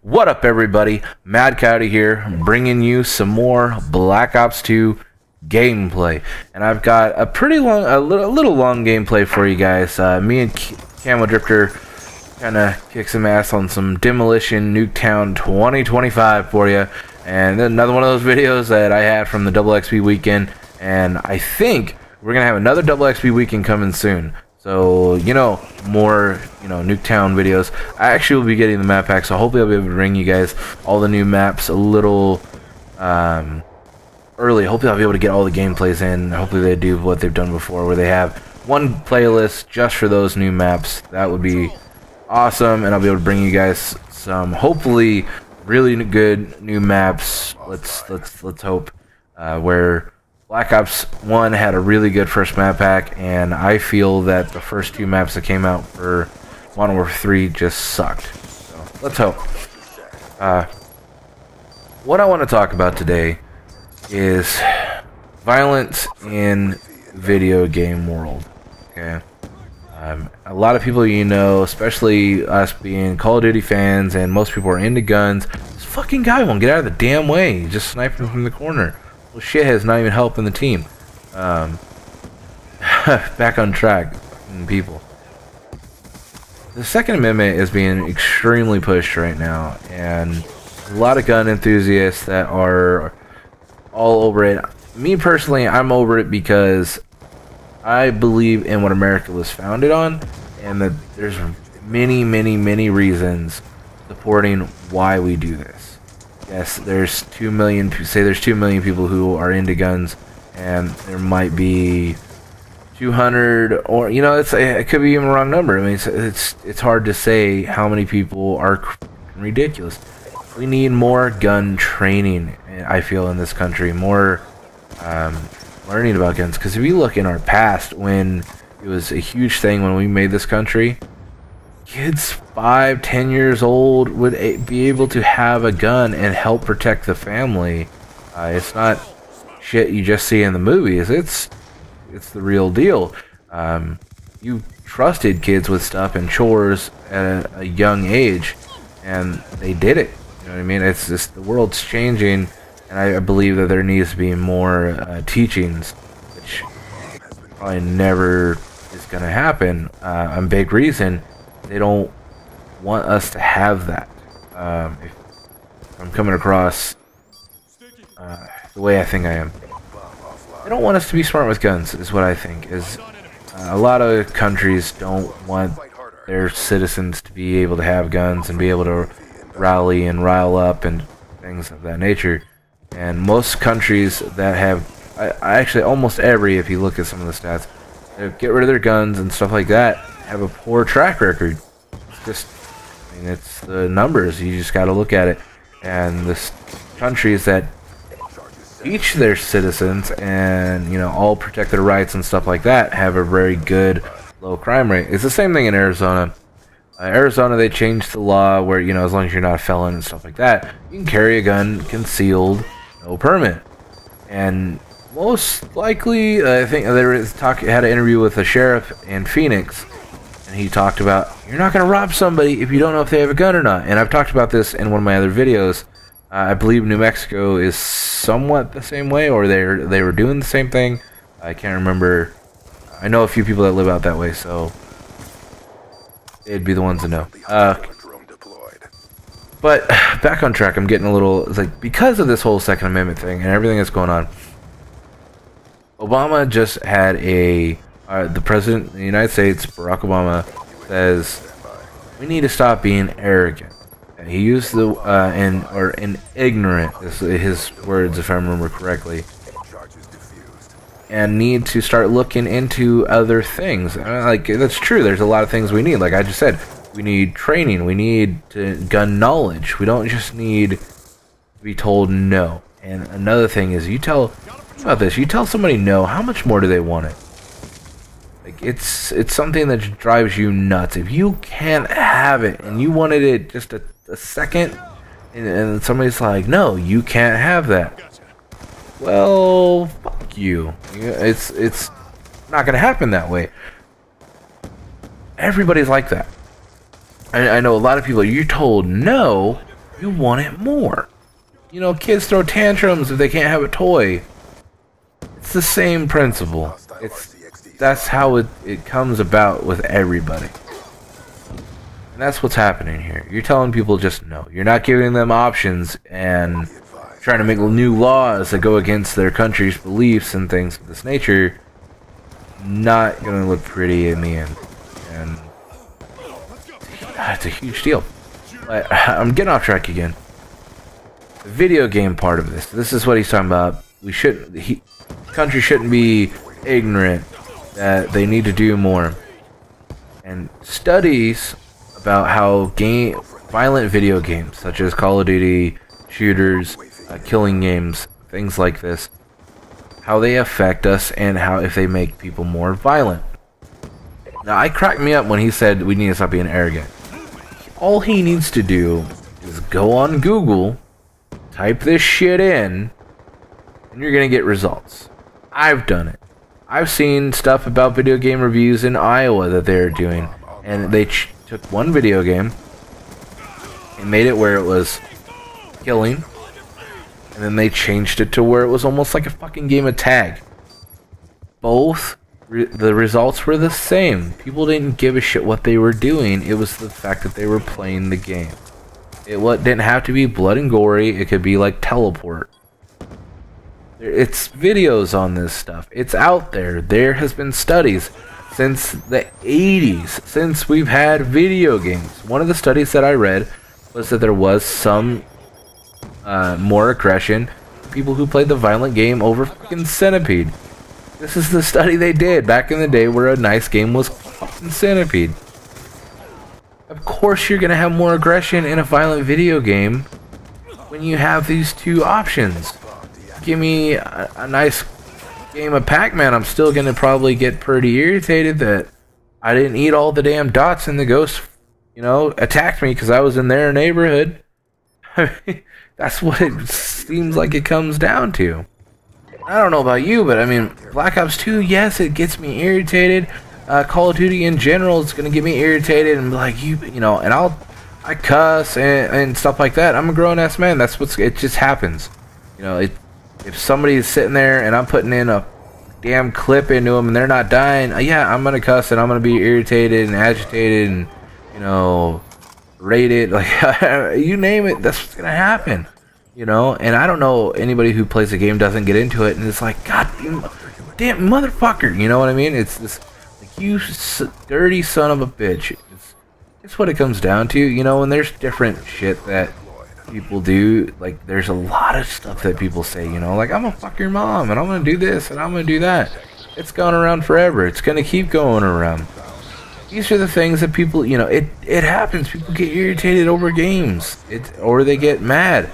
What up, everybody? Mad Coyote here, bringing you some more Black Ops 2 gameplay, and I've got a little long gameplay for you guys. Me and Camo Drifter kind of kick some ass on some demolition Nuketown 2025 for you, and then another one of those videos that I had from the Double XP weekend, and I think we're gonna have another Double XP weekend coming soon. So, more, Nuketown videos. I actually will be getting the map pack, so hopefully I'll be able to bring you guys all the new maps a little early. Hopefully I'll be able to get all the gameplays in. Hopefully they do what they've done before, where they have one playlist just for those new maps. That would be awesome, and I'll be able to bring you guys some, hopefully, really good new maps. Let's hope, where Black Ops 1 had a really good first map pack, and I feel that the first two maps that came out for Modern Warfare 3 just sucked. So, let's hope. What I want to talk about today is violence in video game world. Okay, a lot of people, especially us being Call of Duty fans, and most people are into guns. This fucking guy won't get out of the damn way. He's just sniping from the corner. Well, shit has not even helping the team. Back on track, people. The Second Amendment is being extremely pushed right now, and a lot of gun enthusiasts that are all over it. Me personally, I'm over it because I believe in what America was founded on, and that there's many reasons supporting why we do this. Yes, there's 2 million. Say there's 2 million people who are into guns, and there might be 200, or it could be even a wrong number. I mean, it's hard to say how many people are ridiculous. We need more gun training, I feel, in this country. More learning about guns, because if you look in our past, when it was a huge thing when we made this country, kids 5-10 years old would be able to have a gun and help protect the family. It's not shit you just see in the movies. It's the real deal. You trusted kids with stuff and chores at a young age, and they did it. You know what I mean? It's just, the world's changing, and I believe that there needs to be more teachings, which probably never is going to happen. A big reason they don't want us to have that. If I'm coming across the way I think I am, they don't want us to be smart with guns, is what I think. Is a lot of countries don't want their citizens to be able to have guns and be able to rally and rile up and things of that nature. And most countries that have, actually almost every, if you look at some of the stats, they get rid of their guns and stuff like that, have a poor track record. It's just, I mean, it's the numbers. You just got to look at it. And this countries that teach their citizens and all protect their rights and stuff like that have a very good low crime rate. It's the same thing in Arizona. Arizona, they changed the law where as long as you're not a felon and stuff like that, you can carry a gun concealed, no permit. And most likely, I think had an interview with a sheriff in Phoenix, and he talked about, you're not going to rob somebody if you don't know if they have a gun or not. And I've talked about this in one of my other videos. I believe New Mexico is somewhat the same way, or they were doing the same thing. I can't remember. I know a few people that live out that way, so they'd be the ones to know. But back on track, I'm getting a little, it's like, because of this whole Second Amendment thing and everything that's going on, Obama just had the president of the United States, Barack Obama, says we need to stop being arrogant. And he used the ignorant is his words, if I remember correctly, and need to start looking into other things. Like, that's true. There's a lot of things we need. Like I just said, we need training. We need gun knowledge. We don't just need to be told no. And another thing is, you tell somebody no, how much more do they want it? Like, it's something that drives you nuts. If you can't have it and you wanted it just a second, and somebody's like, no, you can't have that. Well, fuck you. It's not gonna happen that way. Everybody's like that. I know a lot of people, you're told no, you want it more. You know, kids throw tantrums if they can't have a toy. It's the same principle. That's how it comes about with everybody. And that's what's happening here. You're telling people just no. You're not giving them options and trying to make new laws that go against their country's beliefs and things of this nature. Not gonna look pretty in the end. And it's a huge deal. But I'm getting off track again. The video game part of this is what he's talking about. Country shouldn't be ignorant that they need to do more. And studies about how violent video games such as Call of Duty, shooters, killing games, things like this, how they affect us and how if they make people more violent. Now, it cracked me up when he said we need to stop being arrogant. All he needs to do is go on Google, type this shit in, and you're gonna get results. I've done it. I've seen stuff about video game reviews in Iowa that they're doing, and they took one video game and made it where it was killing, and then they changed it to where it was almost like a fucking game of tag. Both the results were the same. People didn't give a shit what they were doing. It was the fact that they were playing the game. It didn't have to be blood and gory. It could be like teleport. It's videos on this stuff. It's out there. There has been studies since the 80s, since we've had video games. One of the studies that I read was that there was some more aggression. People who played the violent game over fucking Centipede. This is the study they did back in the day where a nice game was fucking Centipede. Of course you're gonna have more aggression in a violent video game when you have these two options. Give me a nice game of Pac-Man, I'm still gonna probably get pretty irritated that I didn't eat all the damn dots and the ghost, you know, attacked me because I was in their neighborhood. I mean, that's what it seems like it comes down to. I don't know about you, but I mean, Black Ops 2, yes, it gets me irritated. Call of Duty in general is gonna get me irritated and be like, you know, and I cuss and stuff like that. I'm a grown-ass man. That's it just happens. You know, if somebody's sitting there and I'm putting in a damn clip into them and they're not dying, yeah, I'm gonna cuss and I'm gonna be irritated and agitated and, you know, rated, like, you name it, that's what's gonna happen. You know, and I don't know anybody who plays the game doesn't get into it and it's like, God damn motherfucker, you know what I mean? It's this, like, you dirty son of a bitch. It's what it comes down to, you know, and there's different shit that people do. Like, there's a lot of stuff that people say, you know, like, I'm gonna fuck your mom and I'm gonna do this and I'm gonna do that. It's gone around forever. It's gonna keep going around. These are the things that people, you know, it happens. People get irritated over games, or they get mad.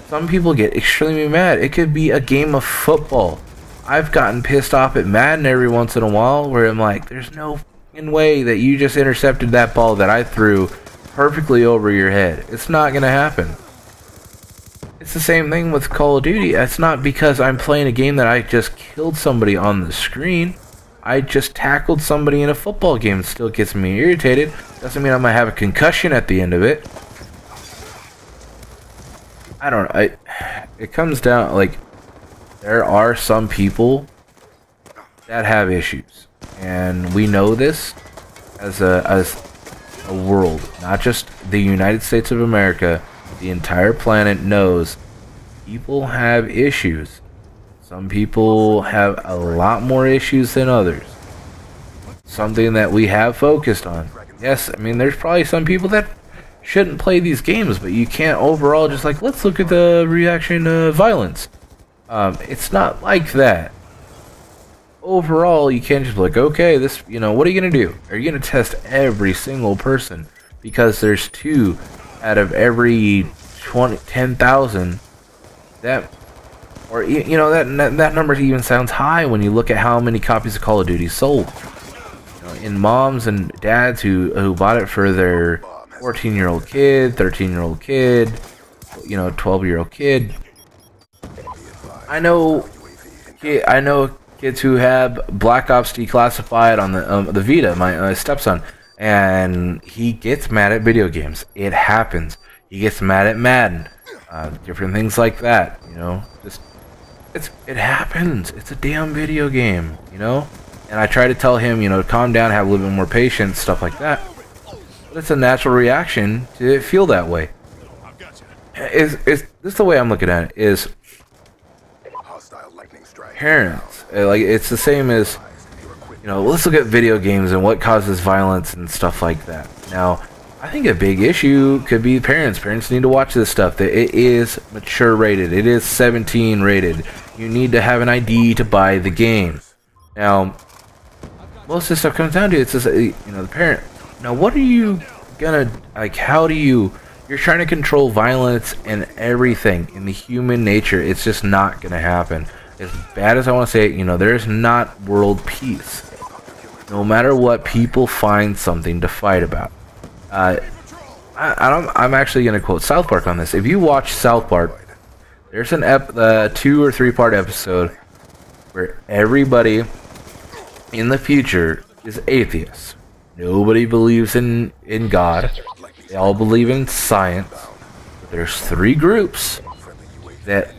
Some people get extremely mad. It could be a game of football. I've gotten pissed off at Madden every once in a while where I'm like, there's no fucking way that you just intercepted that ball that I threw perfectly over your head. It's not gonna happen. It's the same thing with Call of Duty. It's not because I'm playing a game that I just killed somebody on the screen. I just tackled somebody in a football game. It still gets me irritated. Doesn't mean I'm gonna have a concussion at the end of it. I don't know. It comes down, like, there are some people that have issues, and we know this as a world, not just the United States of America. The entire planet knows people have issues. Some people have a lot more issues than others. Something that we have focused on. Yes, I mean, there's probably some people that shouldn't play these games, but you can't overall just like, let's look at the reaction to violence. It's not like that. Overall, you can't just be like, okay, this, you know, what are you going to do? Are you going to test every single person? Because there's 2 out of every 10,000 that, or, you know, that number even sounds high when you look at how many copies of Call of Duty sold. You know, in moms and dads who bought it for their 14-year-old kid, 13-year-old kid, you know, 12-year-old kid. I know kids who have Black Ops Declassified on the Vita. My stepson, and he gets mad at video games. It happens. He gets mad at Madden. Different things like that, you know. Just it happens. It's a damn video game, you know. And I try to tell him, you know, to calm down, have a little bit more patience, stuff like that. But it's a natural reaction to feel that way. Is this is the way I'm looking at it? Is parents like it's the same as, you know, let's look at video games and what causes violence and stuff like that. Now, I think a big issue could be parents. Parents need to watch this stuff. That it is mature rated. It is 17 rated. You need to have an ID to buy the game. Now, most of this stuff comes down to it's just, you know, the parent. Now, what are you gonna like? How do you? You're trying to control violence and everything in the human nature. It's just not gonna happen. As bad as I want to say it, you know, there's not world peace. No matter what, people find something to fight about. I'm actually going to quote South Park on this. If you watch South Park, there's an 2 or 3 part episode where everybody in the future is atheists. Nobody believes in God. They all believe in science. But there's 3 groups that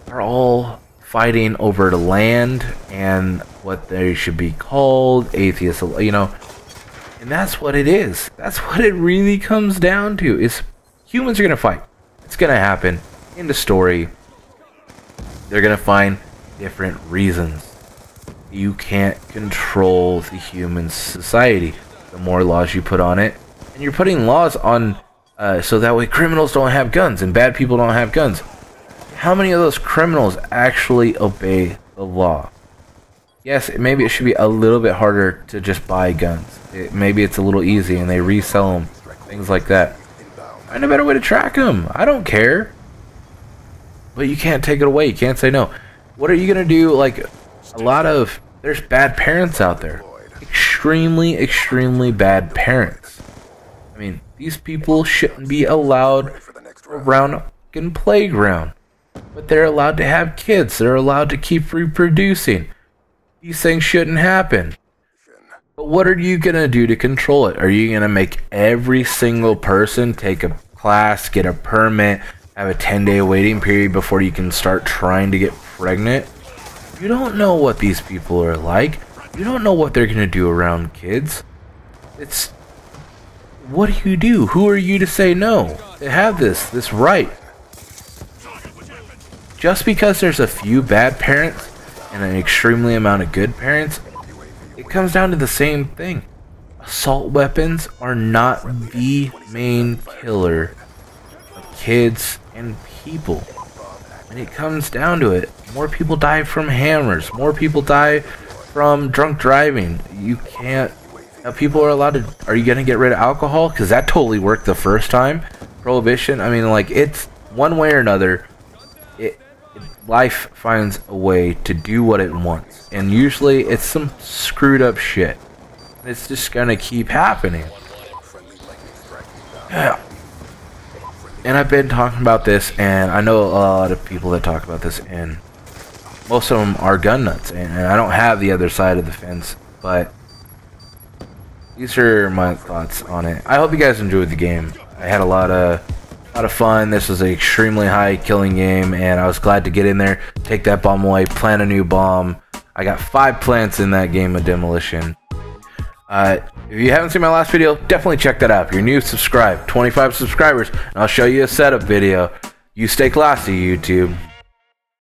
are all fighting over the land and what they should be called, atheists, you know. And that's what it is. That's what it really comes down to. Is humans are going to fight. It's going to happen in the story. They're going to find different reasons. You can't control the human society. The more laws you put on it, and you're putting laws on so that way criminals don't have guns and bad people don't have guns. How many of those criminals actually obey the law? Yes, maybe it should be a little bit harder to just buy guns. Maybe it's a little easy and they resell them. Things like that. Find a better way to track them. I don't care. But you can't take it away. You can't say no. What are you going to do? Like, there's bad parents out there. Extremely, extremely bad parents. I mean, these people shouldn't be allowed around a fucking playground. But they're allowed to have kids. They're allowed to keep reproducing. These things shouldn't happen. But what are you going to do to control it? Are you going to make every single person take a class, get a permit, have a 10-day waiting period before you can start trying to get pregnant? You don't know what these people are like. You don't know what they're going to do around kids. What do you do? Who are you to say no? To have this right. Just because there's a few bad parents and an extremely amount of good parents, it comes down to the same thing. Assault weapons are not the main killer of kids and people. When it comes down to it, more people die from hammers, more people die from drunk driving. You can't. Now people are allowed to. Are you gonna get rid of alcohol? Because that totally worked the first time. Prohibition. I mean, like, it's one way or another. Life finds a way to do what it wants, and usually it's some screwed up shit. It's just gonna keep happening. Yeah. And I've been talking about this, and I know a lot of people that talk about this, and most of them are gun nuts, and I don't have the other side of the fence, but these are my thoughts on it. I hope you guys enjoyed the game. I had a lot of fun. This was an extremely high killing game, and I was glad to get in there, take that bomb away, plant a new bomb. I got 5 plants in that game of demolition. If you haven't seen my last video, definitely check that out. If you're new, subscribe. 25 subscribers, and I'll show you a setup video. You stay classy, YouTube.